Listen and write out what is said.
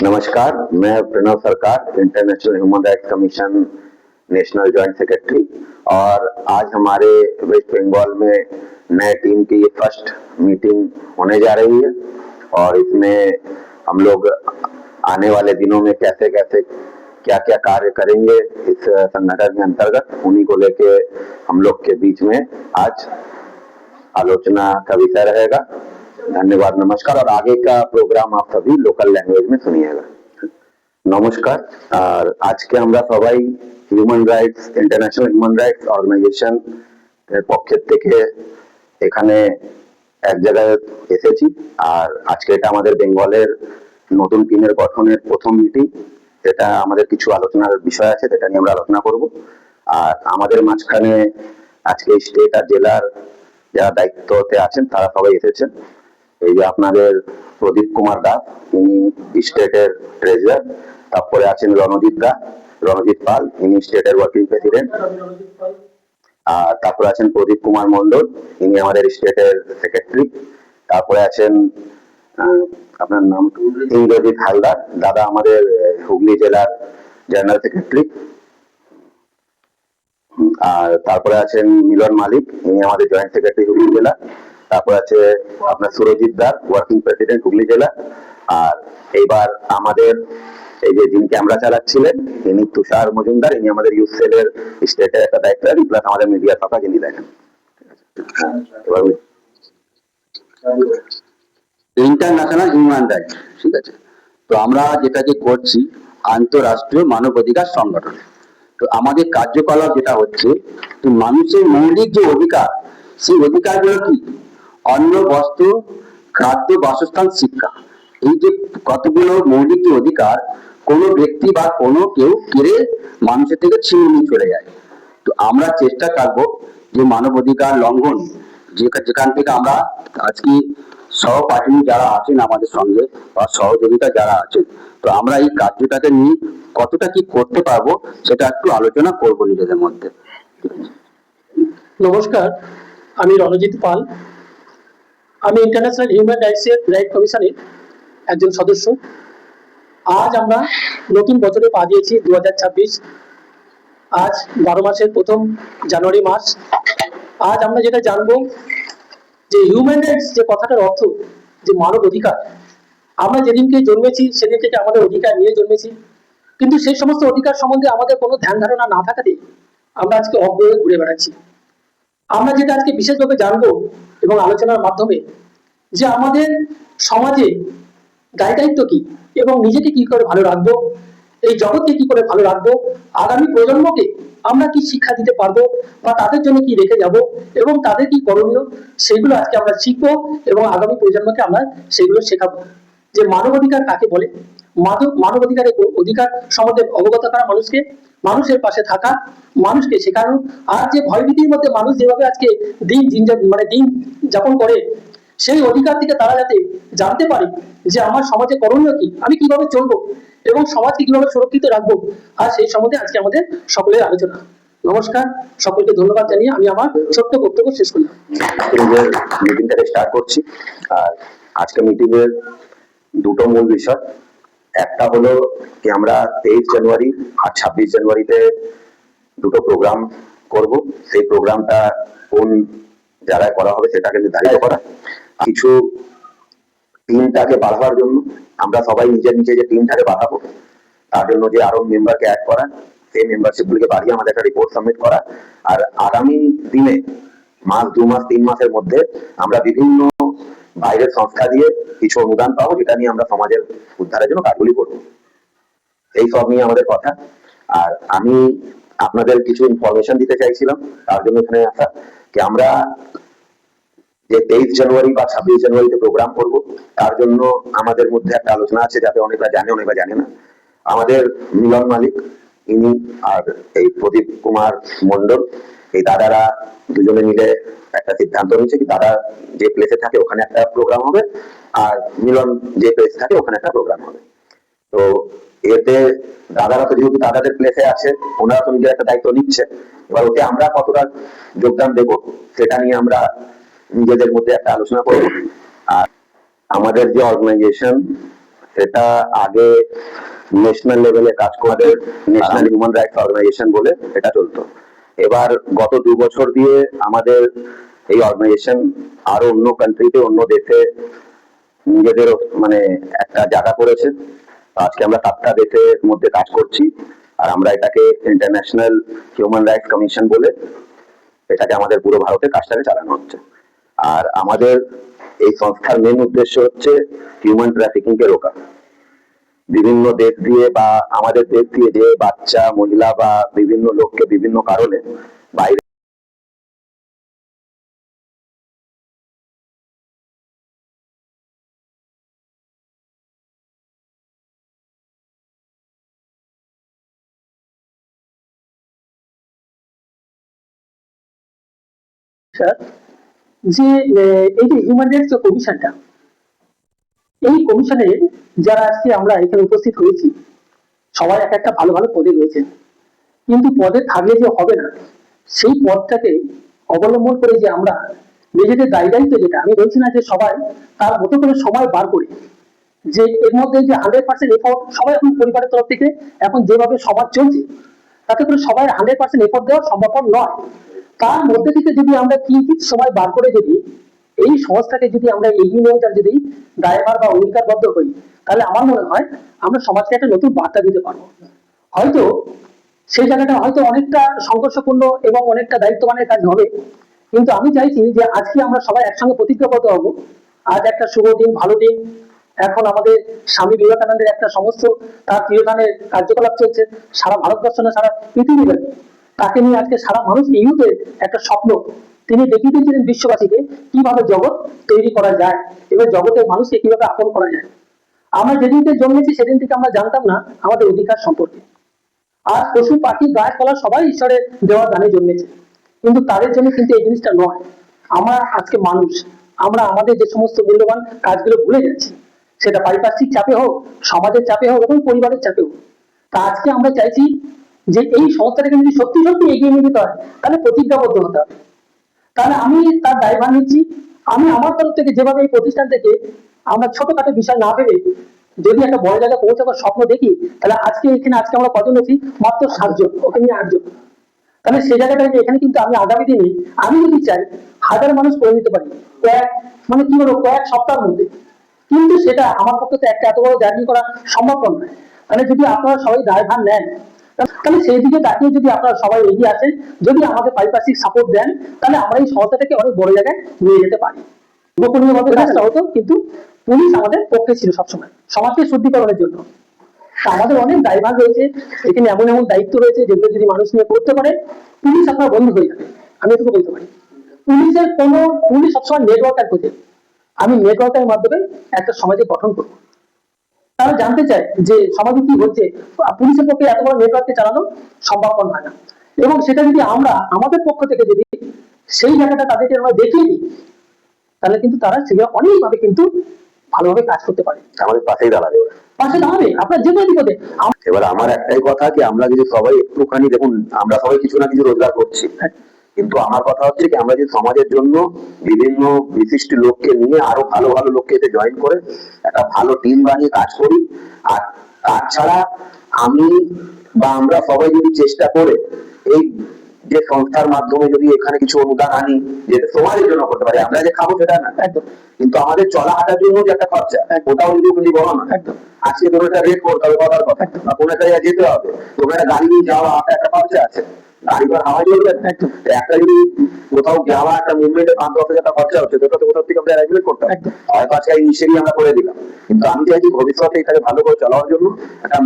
नमस्कार, मैं प्रणव सरकार, international human rights commission national joint secretary. और आज हमारे वेस्ट बंगाल में नए टीम की ये फर्स्ट मीटिंग होने जा रही है और इसमें हम लोग आने वाले दिनों में कैसे कैसे क्या क्या कार्य करेंगे इस संगठन के अंतर्गत, उन्हीं को लेके हम लोग के बीच में आज आलोचना का विषय रहेगा। धन्यवाद, नमस्कार। और आगे का प्रोग्राम आप सभी लोकल लैंग्वेज में सुनिएगा। নমস্কার। আর আজকে আমরা সবাই human rights international human rights organisation এর পক্ষ থেকে এখানে এক জায়গায় এসেছি। আর আজকে এটা আমাদের বেঙ্গলের নতুন টিমের গঠনের প্রথম মিটিং। এটা আমাদের কিছু আলোচনার বিষয় আছে, সেটা নিয়ে আমরা আলোচনা করব। আর আমাদের মাঝখানে আজকে স্টেট আর জেলার যারা দায়িত্বতে আছেন তারা সবাই এসেছেন। এই যে আপনাদের প্রদীপ কুমার দাস, ইনি স্টেটের ট্রেজারার। তারপরে আছেন রণজিৎ পাল, ইনি স্টেটের ওয়ার্কিং প্রেসিডেন্ট। আর তারপরে আছেন প্রদীপ কুমার মন্ডল, ইনি আমাদের স্টেটের সেক্রেটারি। তারপরে আছেন আপনার নাম ইন্দ্রজিৎ হালদার, দাদা আমাদের হুগলি জেলার জেনারেল সেক্রেটারি। আর তারপরে আছেন মিলন মালিক, ইনি আমাদের জয়েন্ট সেক্রেটারি হুগলি জেলা। তারপর আছে আপনার সুরজিৎ দাস, ওয়ার্কিং প্রেসিডেন্ট হুগলি জেলা। আর এইবার আমাদের এই যে যিনি ক্যামেরা চালাচ্ছিলেন ইনি তুষার মজুমদার, ইনি আমাদের ইউথ সেলের স্টেটের একটা দায়িত্ব, প্লাস আমাদের মিডিয়া শাখা যিনি দেখেন। ইন্টারন্যাশনাল হিউম্যান রাইটস, ঠিক আছে। তো আমরা যেটাকে করছি আন্তঃরাষ্ট্রীয় মানবাধিকার সংগঠন। তো আমাদের কার্যকলাপ যেটা হচ্ছে, তো মানুষের মৌলিক যে অধিকার, সেই অধিকারগুলো কি? অন্ন, বস্ত্র, খাদ্য, বাসস্থান, শিক্ষা। এই যে কতগুলো মৌলিক যে অধিকার, কোনো ব্যক্তি বা কোনো কেউ কেড়ে মানুষের থেকে ছিনিয়ে নিয়ে চলে যায়। তো আমরা চেষ্টা করবো যে মানবাধিকার লঙ্ঘন যেখান থেকে আমরা আজকে সহপাঠী যারা আছেন আমাদের সঙ্গে বা সহযোগিতা যারা আছেন, তো আমরা এই কার্যটাকে নিয়ে কতটা কি করতে পারবো সেটা একটু আলোচনা করবো নিজেদের মধ্যে। নমস্কার, আমি রণজিৎ পাল। আমি ইন্টারন্যাশনাল হিউম্যান রাইট কমিশনের একজন সদস্য। আজ আমরা নতুন বছরে পা দিয়েছি 2026। আজ 12 মাসের প্রথম জানুয়ারি মাস। আজ আমরা যেটা জানবো যে হিউম্যান রাইটস যে কথাটার অর্থ, যে মানব অধিকার। আমরা যেদিনকে জন্মেছি সেদিন থেকে আমাদের অধিকার নিয়ে জন্মেছি, কিন্তু সেই সমস্ত অধিকার সম্বন্ধে আমাদের কোনো ধ্যান ধারণা না থাকাতে আমরা আজকে অজ্ঞ হয়ে ঘুরে বেড়াচ্ছি। আমরা যেটা আজকে বিশেষভাবে জানবো এবং আলোচনার মাধ্যমে, যে আমাদের সমাজে দায় দায়িত্ব কি এবং নিজেকে কি করে ভালো রাখবো, এই জগৎকে কি করে ভালো রাখবো, আগামী প্রজন্মকে আমরা কি শিক্ষা দিতে পারবো বা তাদের জন্য কি রেখে যাব এবং তাদের কি করণীয়, সেগুলো আজকে আমরা শিখবো এবং আগামী প্রজন্মকে আমরা সেগুলো শেখাবো। যে মানবাধিকার কাকে বলে, মানবাধিকারের অধিকার সম্বন্ধে অবগত করা মানুষকে, মানুষের পাশে থাকা, মানুষকে শেখানো। আর যে ভয়ভীতির মধ্যে মানুষ যেভাবে আজকে দিন যাপন করে, সেই অধিকার থেকে তারা যাতে জানতে পারে যে আমার সমাজে করণীয় কি, আমি কিভাবে চলবো এবং সমাজকে কিভাবে সুরক্ষিত রাখবো। আর সেই সম্বন্ধে আজকে আমাদের সকলের আলোচনা। নমস্কার, সকলকে ধন্যবাদ জানিয়ে আমি আমার ছোট্ট বক্তব্য শেষ করলাম। মিটিংটাকে স্টার্ট করছি। আর আজকে মিটিং এর দুটো মূল বিষয়। একটা হলো কি আমরা 23 জানুয়ারি আর 26 জানুয়ারিতে দুটো প্রোগ্রাম করব। সেই প্রোগ্রামটা কোন জায়গায় করা হবে সেটাকে নির্ধারিত করা। কিছু টিমটাকে বাড়াবার জন্য আমরা সবাই নিজের যে টিমটাকে বাড়াবো, তার জন্য যে আরো মেম্বারকে অ্যাড করা, সেই মেম্বারশিপ গুলিকে বাড়িয়ে আমাদের একটা রিপোর্ট সাবমিট করা। আর আগামী দিনে মাস, 2 মাস, 3 মাসের মধ্যে আমরা বিভিন্ন বাইরের সংস্থা দিয়ে কিছু অনুদান পাবো, যেটা নিয়ে আমরা সমাজের উদ্ধারের জন্য কাজগুলি করবো। এই সব নিয়ে আমাদের কথা। আর আমি আপনাদের কিছু ইনফরমেশন দিতে চাইছিলাম, তার জন্য এখানে আসা। কি আমরা যে 23 জানুয়ারি বা 26 জানুয়ারিতে প্রোগ্রাম করব, তার জন্য আমাদের মধ্যে একটা আলোচনা আছে, যাতে অনেকরা জানে অনেকরা জানে না। আমাদের মিলন মালিক ইনি আর এই প্রদীপ কুমার মন্ডল, এই দাদারা দুজনে মিলে একটা সিদ্ধান্ত নিয়েছে কি দাদা যে প্লেসে থাকে ওখানে একটা প্রোগ্রাম হবে, আর মিলন যে প্লেসে থাকে ওখানে একটা প্রোগ্রাম হবে। তো এতে দাদারা তো যেহেতু দাদাদের প্লেসে আছে, ওনারা তো নিজের একটা দায়িত্ব নিচ্ছে। এবার ওতে আমরা কতটা যোগদান দেব সেটা নিয়ে আমরা নিজেদের মধ্যে একটা আলোচনা করব। আর আমাদের যে অর্গানাইজেশন সেটা আগে ন্যাশনাল লেভেলে কাজ করে ন্যাশনাল হিউম্যান রাইটস অর্গানাইজেশন বলে এটা চলতো। এবার গত 2 বছর দিয়ে আমাদের এই অর্গানাইজেশন আরো অন্য কান্ট্রিতে, অন্য দেশে নিজেদের মানে একটা জায়গা করেছে। আজকে আমরা 7টা দেশের মধ্যে কাজ করছি, আর আমরা এটাকে ইন্টারন্যাশনাল হিউম্যান রাইটস কমিশন বলে এটাকে আমাদের পুরো ভারতে কাজটাকে চালানো হচ্ছে। আর আমাদের এই সংস্থার মেন উদ্দেশ্য হচ্ছে হিউম্যান ট্রাফিকিং কে রোকা। বিভিন্ন দেশ দিয়ে বা আমাদের দেশ দিয়ে যে বাচ্চা, মহিলা বা বিভিন্ন লোককে বিভিন্ন কারণে বাইরে স্যার, যে এই যে হিউম্যান রাইটস কমিশনটা, এই কমিশনে যারা আজকে আমরা এখানে উপস্থিত হয়েছি সবাই এক একটা ভালো ভালো পদে রয়েছেন, কিন্তু পদে থাকলে যে হবে না, সেই পদটাকে অবলম্বন করে যে আমরা নিজেদের দায়িত্ব, যেটা আমি বলছি না যে সবাই তার মতো করে সময় বার করে, যে এর মধ্যে যে 100% এফোর্ট সবাই এখন পরিবারের তরফ থেকে এখন যেভাবে সমাজ চলছে তাতে করে সবাই 100% এফোর্ট দেওয়া সম্ভবপর নয়। তার মধ্যে থেকে যদি আমরা কিঞ্চিৎ সময় বার করে যদি এই সংস্থাকে যদি আমরা এগিয়ে নিয়ে যাওয়ার যদি দায়ভার বা অঙ্গীকারবদ্ধ হই, তাহলে আমার মনে হয় আমরা সমাজকে একটা নতুন বার্তা দিতে পারবো। হয়তো সেই জায়গাটা হয়তো অনেকটা সংঘর্ষপূর্ণ এবং অনেকটা দায়িত্ববানের কাজ হবে, কিন্তু আমি চাইছি যে আজকে আমরা সবাই একসঙ্গে প্রতিজ্ঞাবদ্ধ হব। আজ একটা শুভ দিন, ভালো দিন। এখন আমাদের স্বামী বিবেকানন্দের একটা সমস্ত তার তিরোধানের কার্যকলাপ চলছে সারা ভারতবর্ষ না সারা পৃথিবীতে। তাকে নিয়ে আজকে সারা মানুষ ইউথের একটা স্বপ্ন, তিনি দেখিয়ে দিয়েছিলেন বিশ্ববাসীকে কিভাবে জগৎ তৈরি করা যায় এবং জগতের মানুষকে কিভাবে আপন করা যায়। আমরা যেদিনকে জন্মেছি সেদিন থেকে আমরা জানতাম না আমাদের অধিকার সম্পর্কে। আর পশু পাখি গাছপালা সবাই ঈশ্বরের দেওয়া দানে জন্মেছে, কিন্তু তাদের জন্য কিন্তু এই জিনিসটা নয়। আমরা আজকে মানুষ, আমরা আমাদের যে সমস্ত মূল্যবান কাজগুলো ভুলে যাচ্ছি, সেটা পারিপার্শ্বিক চাপে হোক, সমাজের চাপে হোক এবং পরিবারের চাপে হোক। তা আজকে আমরা চাইছি যে এই সংস্থাটাকে যদি সত্যি সত্যি এগিয়ে নিয়ে যেতে হয় তাহলে প্রতিজ্ঞাবদ্ধ হতে হবে। তাহলে আমি তার দায়ভার নিচ্ছি। আমি আমার তরফ থেকে যেভাবে এই প্রতিষ্ঠান থেকে আমরা ছোটখাটো বিষয় না ভেবে যদি একটা বড় জায়গায় পৌঁছাবার স্বপ্ন দেখি, তাহলে আজকে এখানে আজকে আমরা কজন আছি? মাত্র 7 জন, ওকে নিয়ে 8 জন। তাহলে সেই জায়গাটা এখানে কিন্তু আমি আগামী দিনে আমি যদি চাই 1000 মানুষ করে নিতে পারি মানে কি বলবো কয়েক সপ্তাহের মধ্যে, কিন্তু সেটা আমার পক্ষে তো একটা এত বড় জার্নি করা সম্ভব নয়। তাহলে যদি আপনারা সবাই দায়ভার নেন, তাহলে সেই দিকে তাকিয়ে যদি আপনারা সবাই এগিয়ে আসেন, যদি আমাদের পারিপার্শ্বিক সাপোর্ট দেন, তাহলে আমরা এই সংস্থাটাকে অনেক বড় জায়গায় নিয়ে যেতে পারি। গোপনীয় ভাবে কাজটা হতো, কিন্তু পুলিশ আমাদের পক্ষে ছিল সবসময় সমাজকে শুদ্ধিকরণের জন্য। আমাদের অনেক দায়ভার রয়েছে, এখানে এমন এমন দায়িত্ব রয়েছে যেগুলো যদি মানুষ নিয়ে করতে পারে, পুলিশ আপনার বন্ধু হয়ে যাবে। আমি এটুকু বলতে পারি। পুলিশ সবসময় নেটওয়ার্কার খোঁজে, আমি নেটওয়ার্কের মাধ্যমে একটা সমাজে গঠন করবো। তারা জানতে চায় যে সমাজে কি হচ্ছে, পুলিশের পক্ষে এত বড় নেটওয়ার্ককে চালানো সম্ভবপর হয় না। এবং সেটা যদি আমরা আমাদের পক্ষ থেকে যদি সেই জায়গাটা তাদেরকে আমরা দেখিয়ে দিই, তাহলে কিন্তু তারা সেগুলো অনেকভাবে কিন্তু ভালোভাবে কাজ করতে পারে, আমাদের পাশেই দাঁড়াবে। পাশে দাঁড়াবে আপনার যে কোনো বিপদে। এবার আমার একটাই কথা কি, আমরা যদি সবাই একটুখানি দেখুন, আমরা সবাই কিছু না কিছু রোজগার করছি, কিন্তু আমার কথা হচ্ছে কি আমরা যদি সমাজের জন্য বিভিন্ন বিশিষ্ট লোককে নিয়ে আরো ভালো ভালো লোককে এতে জয়েন করে একটা ভালো টিম বানিয়ে কাজ করি। আর তাছাড়া আমি বা আমরা সবাই যদি চেষ্টা করে এই যে সংস্থার মাধ্যমে যদি এখানে কিছু অনুদান আনি, যেটা সমাজের জন্য করতে পারি, আমরা যে খাবো সেটা না, কিন্তু আমাদের চলা হাঁটার জন্য যে একটা খরচা, ওটাও যদি বলো না, আজকে ধরো একটা রেট করতে হবে কথার কথা, বা কোনো একটা জায়গায় যেতে হবে, তোমার একটা গাড়ি নিয়ে যাওয়া একটা খরচা আছে, গাড়ি ঘর হাওয়া চলবে না। একটা যদি কোথাও যাওয়া একটা মুভমেন্টে 5-10 হাজার খরচা হচ্ছে, তো কোথাও থেকে আমরা অ্যারেঞ্জমেন্ট করতে হবে, হয়তো আজকে ইনিশিয়ালি আমরা করে দিলাম, কিন্তু আমি চাইছি ভবিষ্যতে এটাকে ভালো করে চালানোর জন্য একটা